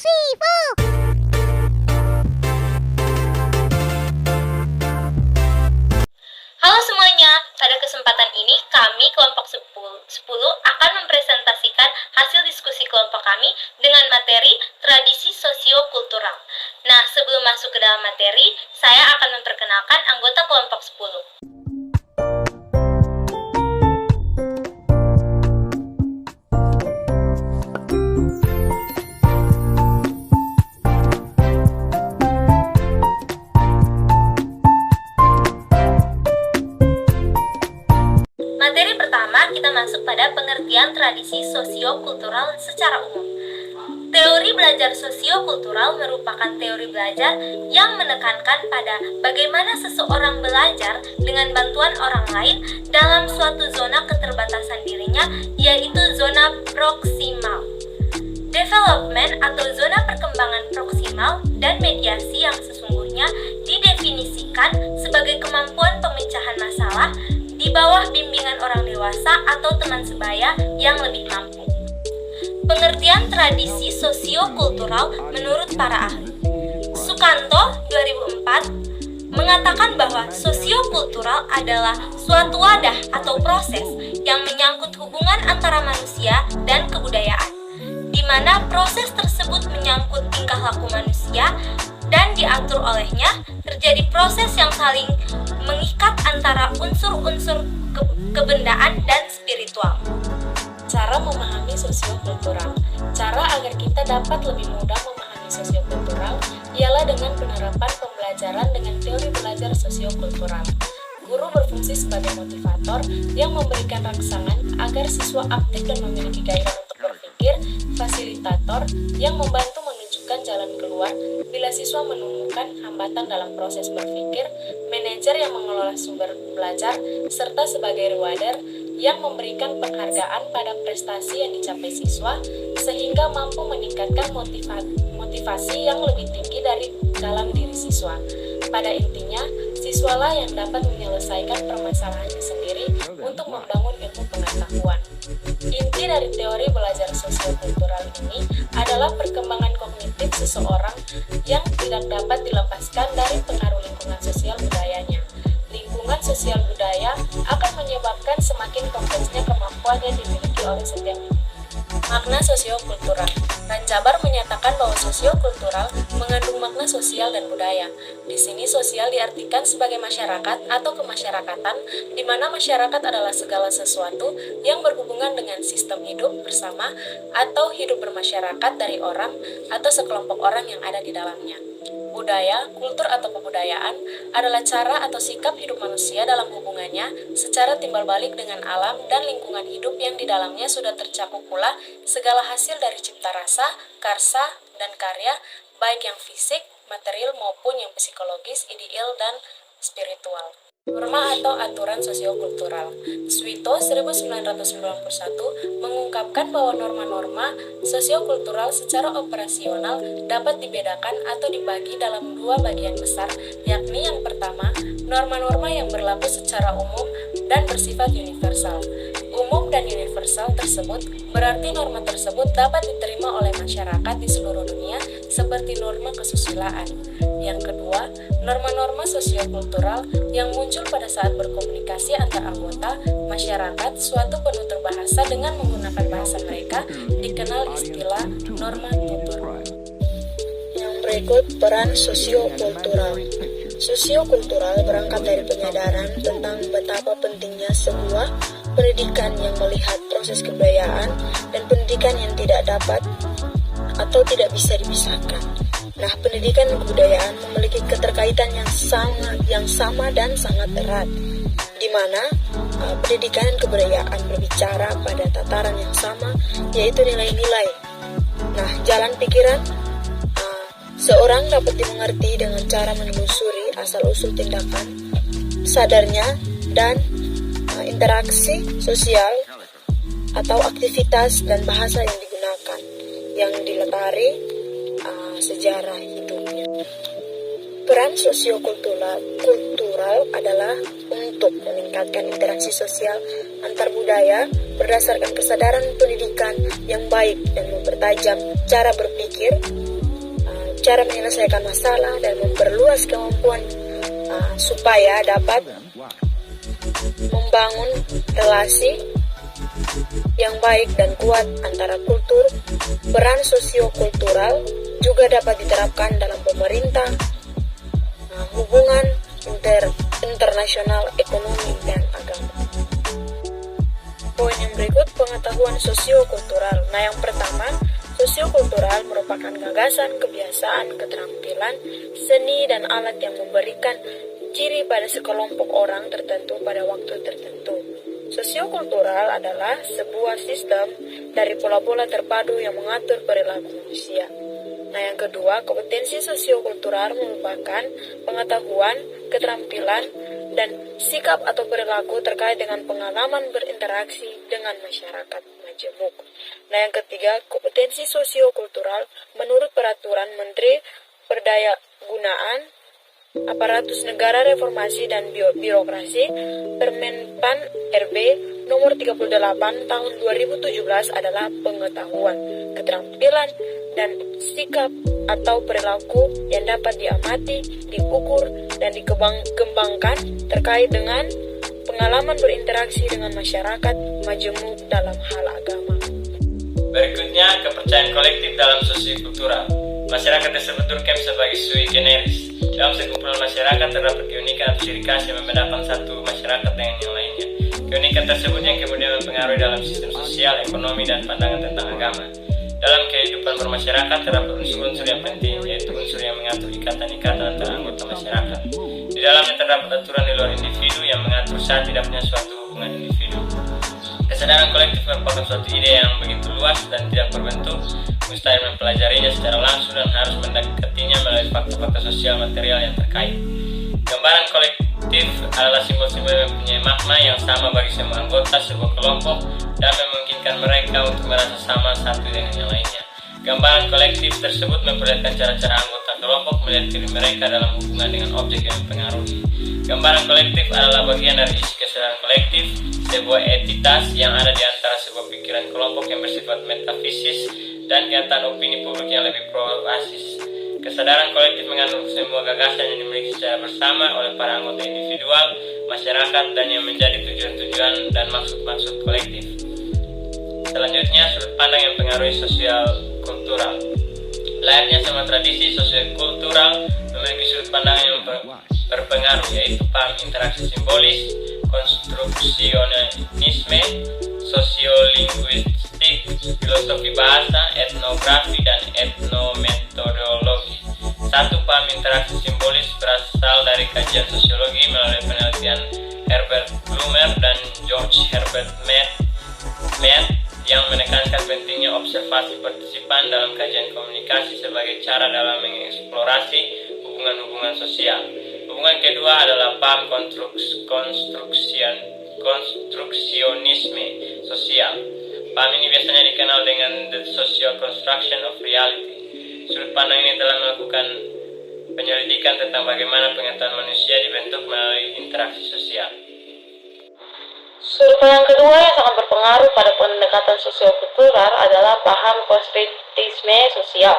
Sifu. Halo semuanya, pada kesempatan ini kami kelompok 10 akan mempresentasikan hasil diskusi kelompok kami dengan materi tradisi sosio-kultural. Nah, sebelum masuk ke dalam materi, saya akan memperkenalkan anggota kelompok 10. Materi pertama, kita masuk pada pengertian tradisi sosio-kultural secara umum. Teori belajar sosio-kultural merupakan teori belajar yang menekankan pada bagaimana seseorang belajar dengan bantuan orang lain dalam suatu zona keterbatasan dirinya, yaitu zona proksimal. Development atau zona perkembangan proksimal dan mediasi yang sesungguhnya didefinisikan sebagai kemampuan pemecahan masalah di bawah bimbingan orang dewasa atau teman sebaya yang lebih mampu. Pengertian tradisi sosio-kultural menurut para ahli. Sukanto 2004 mengatakan bahwa sosio-kultural adalah suatu wadah atau proses yang menyangkut hubungan antara manusia dan kebudayaan, di mana proses tersebut menyangkut tingkah laku manusia dan diatur olehnya terjadi proses yang saling mengikat antara unsur-unsur kebendaan dan spiritual. Cara memahami sosiokultural. Cara agar kita dapat lebih mudah memahami sosiokultural ialah dengan penerapan pembelajaran dengan teori belajar sosiokultural. Guru berfungsi sebagai motivator yang memberikan rangsangan agar siswa aktif dan memiliki gairah untuk berpikir, fasilitator yang membantu menunjukkan jalan keluar bila siswa menemukan hambatan dalam proses berpikir, manajer yang mengelola sumber belajar, serta sebagai rewarder yang memberikan penghargaan pada prestasi yang dicapai siswa sehingga mampu meningkatkan motivasi yang lebih tinggi dari dalam diri siswa. Pada intinya, siswalah yang dapat menyelesaikan permasalahannya sendiri untuk membangun ilmu pengetahuan. Inti dari teori belajar sosiokultural ini adalah perkembangan kognitif seseorang yang tidak dapat dilepaskan dari pengaruh lingkungan sosial budayanya. Lingkungan sosial budaya akan menyebabkan semakin kompleksnya kemampuan yang dimiliki oleh setiap individu. Makna sosiokultural. Rancabar menyatakan bahwa sosiokultural mengandung makna sosial dan budaya. Di sini sosial diartikan sebagai masyarakat atau kemasyarakatan, di mana masyarakat adalah segala sesuatu yang berhubungan dengan sistem hidup bersama atau hidup bermasyarakat dari orang atau sekelompok orang yang ada di dalamnya. Budaya, kultur atau kebudayaan adalah cara atau sikap hidup manusia dalam hubungannya secara timbal balik dengan alam dan lingkungan hidup yang di dalamnya sudah tercakup pula segala hasil dari cipta rasa, karsa, dan karya, baik yang fisik, material maupun yang psikologis, ideal, dan spiritual. Norma atau aturan sosiokultural. Swito 1991 mengungkapkan bahwa norma-norma sosiokultural secara operasional dapat dibedakan atau dibagi dalam dua bagian besar, yakni yang pertama, norma-norma yang berlaku secara umum dan bersifat universal. Umum dan universal tersebut berarti norma tersebut dapat diterima oleh masyarakat di seluruh dunia seperti norma kesusilaan. Yang kedua, norma-norma sosiokultural yang muncul pada saat berkomunikasi antar anggota masyarakat suatu penutur bahasa dengan menggunakan bahasa mereka dikenal istilah norma tutur. Yang berikut peran sosiokultural. Sosiokultural berangkat dari penyadaran tentang betapa pentingnya sebuah pendidikan yang melihat proses kebudayaan dan pendidikan yang tidak dapat atau tidak bisa dipisahkan. Nah, pendidikan dan kebudayaan memiliki keterkaitan yang sama dan sangat erat, di mana pendidikan dan kebudayaan berbicara pada tataran yang sama, yaitu nilai-nilai. Nah, jalan pikiran seorang dapat dimengerti dengan cara menelusuri asal-usul tindakan, sadarnya, dan interaksi sosial atau aktivitas dan bahasa yang digunakan, yang dilatari sejarah hidupnya. Peran sosiokultural adalah untuk meningkatkan interaksi sosial antar budaya berdasarkan kesadaran pendidikan yang baik dan mempertajam cara berpikir, cara menyelesaikan masalah, dan memperluas kemampuan supaya dapat membangun relasi yang baik dan kuat antara kultur. Peran sosiokultural juga dapat diterapkan dalam pemerintah, hubungan internasional, ekonomi, dan agama. Poin yang berikut, pengetahuan sosiokultural. Nah, yang pertama, sosiokultural merupakan gagasan, kebiasaan, keterampilan, seni, dan alat yang memberikan ciri pada sekelompok orang tertentu pada waktu tertentu. Sosiokultural adalah sebuah sistem dari pola-pola terpadu yang mengatur perilaku manusia. Nah, yang kedua, kompetensi sosiokultural merupakan pengetahuan, keterampilan, dan sikap atau perilaku terkait dengan pengalaman berinteraksi dengan masyarakat majemuk. Nah, yang ketiga, kompetensi sosiokultural menurut Peraturan Menteri Perdayagunaan Aparatus Negara Reformasi dan Birokrasi Permenpan RB nomor 38 tahun 2017 adalah pengetahuan, keterampilan, dan sikap atau perilaku yang dapat diamati, diukur, dan dikembangkan terkait dengan pengalaman berinteraksi dengan masyarakat majemuk dalam hal agama. Berikutnya, kepercayaan kolektif dalam sosiokultural. Masyarakat tersebut turkem sebagai sui generis. Dalam sekumpulan masyarakat terdapat keunikan atau ciri khas yang membedakan satu masyarakat dengan yang lainnya. Keunikan tersebut yang kemudian mempengaruhi dalam sistem sosial, ekonomi, dan pandangan tentang agama. Dalam kehidupan bermasyarakat terdapat unsur-unsur yang penting, yaitu unsur yang mengatur ikatan-ikatan antara anggota masyarakat. Di dalamnya terdapat aturan di luar individu yang mengatur saat tidaknya suatu hubungan individu. Kesadaran kolektif merupakan suatu ide yang begitu luas dan tidak berbentuk, mustahil mempelajarinya secara langsung dan harus mendekatinya melalui fakta-fakta sosial material yang terkait. Gambaran kolektif adalah simbol-simbol yang mempunyai makna yang sama bagi semua anggota sebuah kelompok dan memungkinkan mereka untuk merasa sama satu dengan yang lainnya. Gambaran kolektif tersebut memperlihatkan cara-cara anggota kelompok melihat diri mereka dalam hubungan dengan objek yang mempengaruhi. Gambaran kolektif adalah bagian dari isi kesadaran kolektif, sebuah entitas yang ada di antara sebuah pikiran kelompok yang bersifat metafisis dan kenyataan opini publik yang lebih probasis. Kesadaran kolektif mengandung semua gagasan yang dimiliki secara bersama oleh para anggota individual, masyarakat, dan yang menjadi tujuan-tujuan dan maksud-maksud kolektif. Selanjutnya, sudut pandang yang mempengaruhi sosial kultural. Layaknya sama tradisi, sosial kultural memiliki sudut pandang yang berpengaruh, yaitu paham interaksi simbolis, konstruksionisme, sosiolinguistik, filosofi bahasa, etnografi, dan etnometodologi. Satu, paham interaksi simbolis berasal dari kajian sosiologi melalui penelitian Herbert Blumer dan George Herbert Mead yang menekankan pentingnya observasi partisipan dalam kajian komunikasi sebagai cara dalam mengeksplorasi hubungan-hubungan sosial. Hubungan kedua adalah paham konstruksionisme sosial. Paham ini biasanya dikenal dengan the social construction of reality. Sudut pandang ini telah melakukan penyelidikan tentang bagaimana pengetahuan manusia dibentuk melalui interaksi sosial. Sudut pandang kedua yang sangat berpengaruh pada pendekatan sosiokultural adalah paham konstruktisme sosial.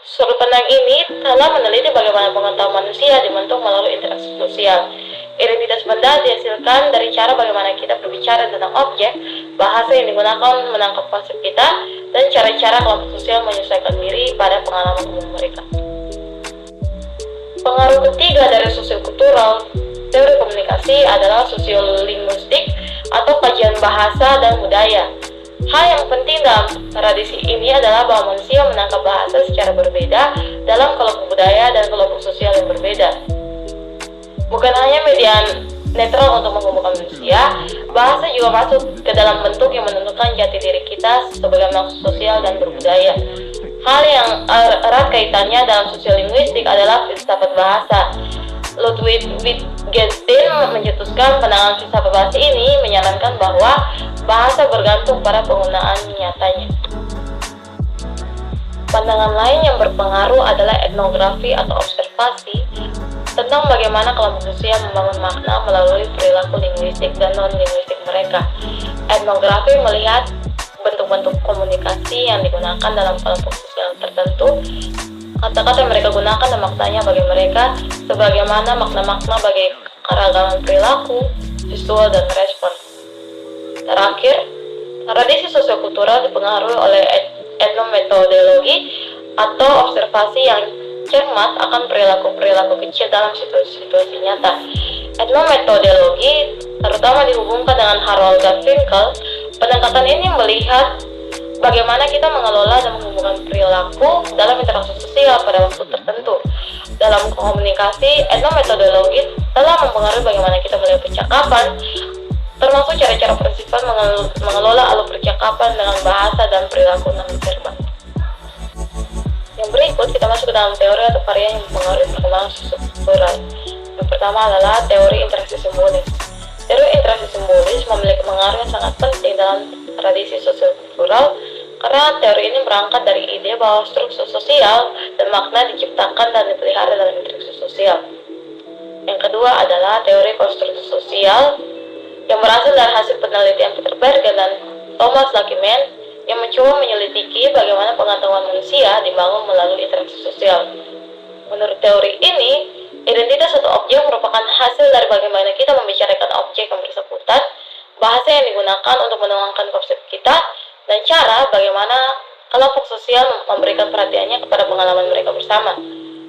Sudut pandang ini telah meneliti bagaimana pengetahuan manusia dibentuk melalui interaksi sosial. Identitas benda dihasilkan dari cara bagaimana kita berbicara tentang objek, bahasa yang digunakan menangkap konsep kita, dan cara-cara kelompok sosial menyesuaikan diri pada pengalaman umum mereka. Pengaruh ketiga dari sosiokultural teori komunikasi adalah sosiolinguistik atau kajian bahasa dan budaya. Hal yang penting dalam tradisi ini adalah bahwa manusia menangkap bahasa secara berbeda dalam kelompok budaya dan kelompok sosial yang berbeda. Bukan hanya media netral untuk menghubungkan manusia, bahasa juga masuk ke dalam bentuk yang menentukan jati diri kita sebagai makhluk sosial dan berbudaya. Hal yang erat kaitannya dalam sosiolinguistik adalah filsafat bahasa. Ludwig Wittgenstein mencetuskan pandangan filsafat bahasa ini menyarankan bahwa bahasa bergantung pada penggunaan nyatanya. Pandangan lain yang berpengaruh adalah etnografi atau observasi tentang bagaimana kelompok sosial membangun makna melalui perilaku linguistik dan non-linguistik mereka. Etnografi melihat bentuk-bentuk komunikasi yang digunakan dalam kelompok sosial tertentu, kata-kata yang mereka gunakan dan maknanya bagi mereka, sebagaimana makna-makna bagi keragaman perilaku, visual, dan respon. Terakhir, tradisi sosiokultural dipengaruhi oleh etnometodologi atau observasi yang cermat akan perilaku-perilaku kecil dalam situasi nyata. Etnometodologi terutama dihubungkan dengan Harold Garfinkel. Pendekatan ini melihat bagaimana kita mengelola dan menghubungkan perilaku dalam interaksi sosial pada waktu tertentu. Dalam komunikasi, etnometodologi telah mempengaruhi bagaimana kita melihat percakapan, termasuk cara-cara bersifat mengelola alur percakapan dengan bahasa dan perilaku non-verbal. Yang berikut kita masuk ke dalam teori atau varian yang mempengaruhi perkembangan sosiokultural. Yang pertama adalah teori interaksi simbolis. Teori interaksi simbolis memiliki pengaruh yang sangat penting dalam tradisi sosiokultural karena teori ini berangkat dari ide bahwa struktur sosial dan makna diciptakan dan dipelihara dalam interaksi sosial. Yang kedua adalah teori konstruksi sosial yang berasal dari hasil penelitian Peter Berger dan Thomas Lakeman yang mencoba menyelidiki bagaimana pengetahuan manusia dibangun melalui interaksi sosial. Menurut teori ini, identitas satu objek merupakan hasil dari bagaimana kita membicarakan objek yang bersangkutan, bahasa yang digunakan untuk menuangkan konsep kita, dan cara bagaimana kelompok sosial memberikan perhatiannya kepada pengalaman mereka bersama.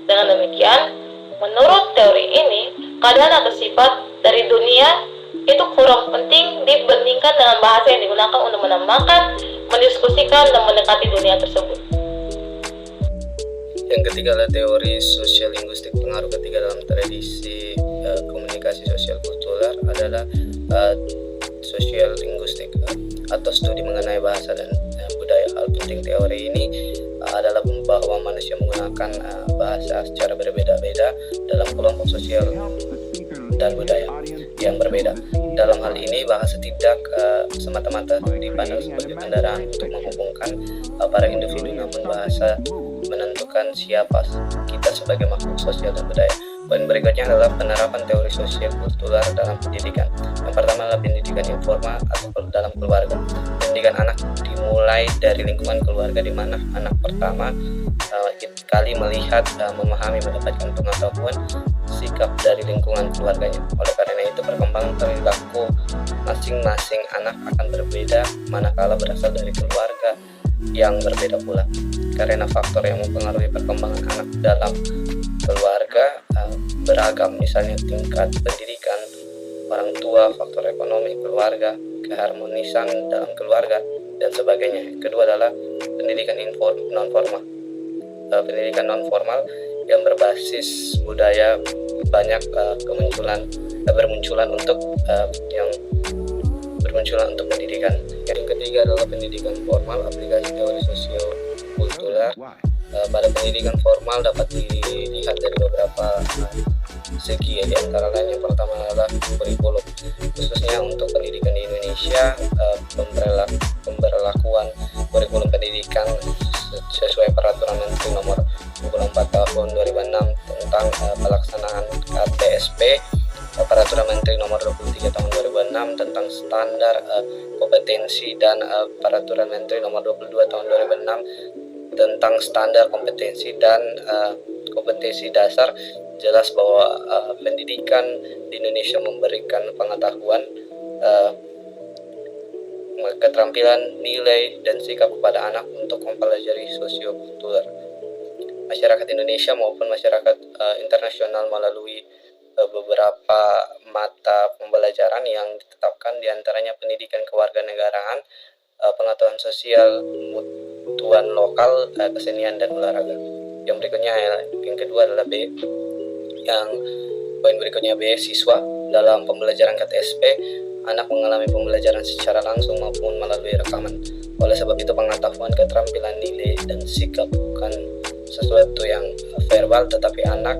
Dengan demikian, menurut teori ini, keadaan atau sifat dari dunia itu kurang penting dibandingkan dengan bahasa yang digunakan untuk menambahkan, mendiskusikan, dan mendekati dunia tersebut. Yang ketiga adalah teori sosial linguistik. Pengaruh ketiga dalam tradisi komunikasi sosial kultural adalah sosial linguistik atau studi mengenai bahasa dan budaya. Hal penting teori ini adalah bahwa manusia menggunakan bahasa secara berbeda-beda dalam kelompok sosial dan budaya yang berbeda. Dalam hal ini bahasa tidak semata-mata dipandang sebagai kendaraan untuk menghubungkan para individu, namun bahasa menentukan siapa kita sebagai makhluk sosial dan budaya. Poin berikutnya adalah penerapan teori sosial kultural dalam pendidikan. Yang pertama adalah pendidikan informal atau dalam keluarga. Pendidikan anak dimulai dari lingkungan keluarga, di mana anak pertama kali melihat, memahami, mendapatkan pengetahuan, sikap dari lingkungan keluarganya. Oleh karena itu, perkembangan perilaku masing-masing anak akan berbeda manakala berasal dari keluarga yang berbeda pula. Karena faktor yang mempengaruhi perkembangan anak dalam keluarga beragam, misalnya tingkat pendidikan orang tua, faktor ekonomi keluarga, keharmonisan dalam keluarga, dan sebagainya. Kedua adalah pendidikan non-formal. Pendidikan non-formal yang berbasis budaya banyak bermunculan untuk pendidikan. Yang ketiga adalah pendidikan formal, aplikasi teori sosiokultural. Pada pendidikan formal dapat dilihat dari beberapa segi, di antara lain yang pertama adalah kurikulum. Khususnya untuk pendidikan di Indonesia, pemberlakuan kurikulum pendidikan sesuai peraturan Menteri nomor 24 tahun 2006 tentang pelaksanaan KTSP, peraturan Menteri nomor 23 tahun 2006 tentang standar kompetensi, dan peraturan Menteri nomor 22 tahun 2006 tentang standar kompetensi dan kompetensi dasar. Jelas bahwa pendidikan di Indonesia memberikan pengetahuan, keterampilan, nilai, dan sikap kepada anak untuk mempelajari sosiokultural. Masyarakat Indonesia maupun masyarakat internasional melalui beberapa mata pembelajaran yang ditetapkan, diantaranya pendidikan kewarganegaraan, pengetahuan sosial, mutuan lokal, kesenian, dan olahraga. Yang berikutnya, yang kedua adalah B. Yang poin berikutnya B, siswa. Dalam pembelajaran KTSP, anak mengalami pembelajaran secara langsung maupun melalui rekaman. Oleh sebab itu, pengetahuan, keterampilan, nilai, dan sikap bukan sesuatu yang verbal, tetapi anak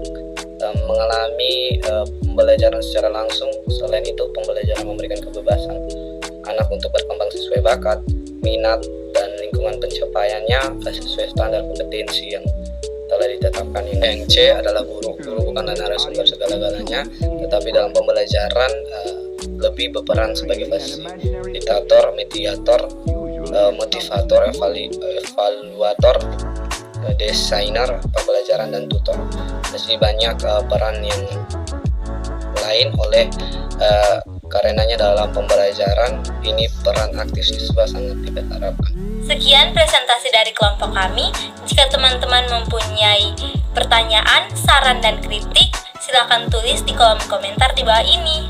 mengalami pembelajaran secara langsung. Selain itu, pembelajaran memberikan kebebasan anak untuk berkembang sesuai bakat, minat, dan lingkungan pencapaiannya sesuai standar kompetensi yang telah ditetapkan. Yang C adalah guru. Guru bukanlah narasumber segala-galanya, tetapi dalam pembelajaran lebih berperan sebagai fasilitator, mediator, motivator, evaluator, desainer pembelajaran dan tutor. Masih banyak peran yang lain karenanya dalam pembelajaran ini peran aktif siswa sangat kita harapkan. Sekian presentasi dari kelompok kami. Jika teman-teman mempunyai pertanyaan, saran, dan kritik, silakan tulis di kolom komentar di bawah ini.